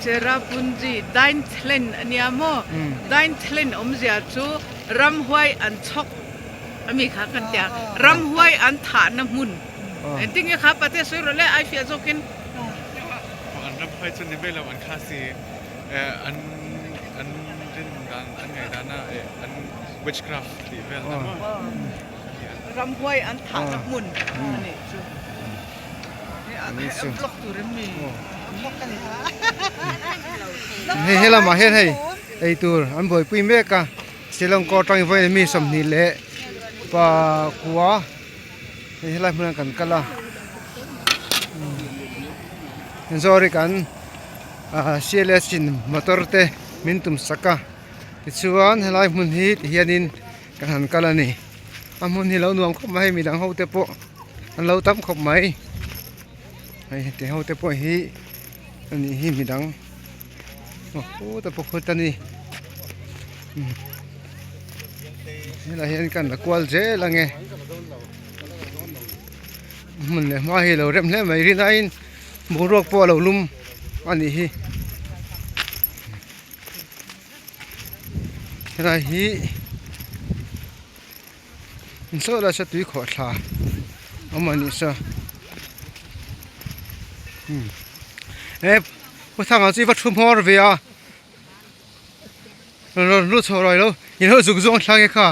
Cherrapunji Dain Thlen Aniamo Dain Thlen Omzia Chu Ramhwai an Chok Ami kha kan tia Ramhwai an Tha na mun Ending kha pate soiro le I feel jokin an Ramhwai chu ni bela an khasi an din dan an ngai dana an witchcraft ti vel na Ramhwai an Tha na mun ani chuนี่ซึ่งเฮลามาเฮ็ดให้ไอ้ตัวอันบ่อยปุ้ยเมกะสิลองกอตังไว้มีสำนีแหละปะกัวเฮลาเหมือนกันกะละซอริกันCLS จินมอเตอร์เตมินตุมสักกะติชวนเฮลามุนฮีเฮียนินกันหันกะละนี่อมุนฮีเรานวมเข้ามาให้มีดังเฮาเตปออันเราตํเข้ามาไอ้แต่เฮาแต่ปอยฮีอันนี้ฮีมีดังโอ้โหแต่พวกคนตันนี่นี่ละเห็นกันละกวลเจละไงมันเลยมาให้เราเริ่มแล้วไม่รินไอ้บุรกปอเราลุ่มอันนี้ฮีอะไรฮีมันโซละสัตว์ขอดขาเอามานี่ซะพวกทางอาชีพชุมพรเวียเรารู้สึกอะไรแล้วยิ่งเราสุขสงบทางค่ะ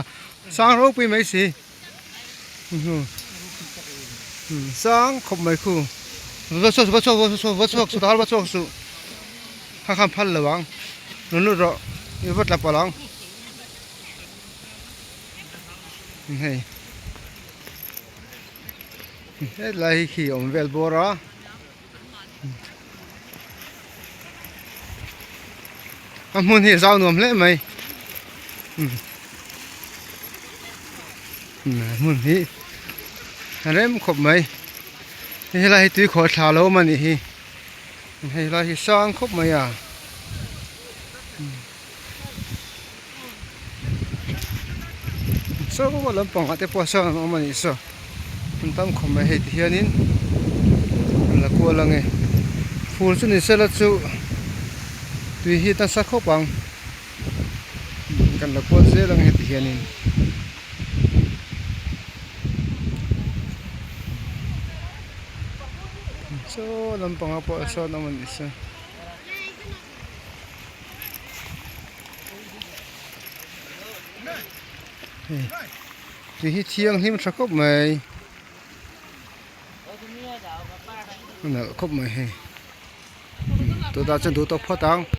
สร้างรูปไปไหมสิสร้างขบไม่คู่วัดสุดท้ายวัดสุดข้าคำพันระวังนู่นเราอยู่วัดละปะลังเฮ้ยไล่ขี่อมเวลโบราอามุนที่เจ้าหนุ่มเล่ไหมมุนที่เริ่มขบไหมให้เราให้ตีขอชาโลมันนี่ให้เราให้สร้างขบไหมอ่ะโซ่ก็ลำปองอาจจะพอสร้างมันนี่โซ่มันตั้มขบไหมให้ที่เฮียนินแล้วกลัวละไงฟูลสุนิสละจูตุยฮีตั้งสักขบังกันละกลัวเสียละไงที่เฮียนินโซ่ลำปองอาพอโซ่น้ำมันนี่โซ่ตุยฮีเที่ยงที่มันสักขบไหมมันน่ะขบไหมตัวตาจะดูตัวพ่อตัง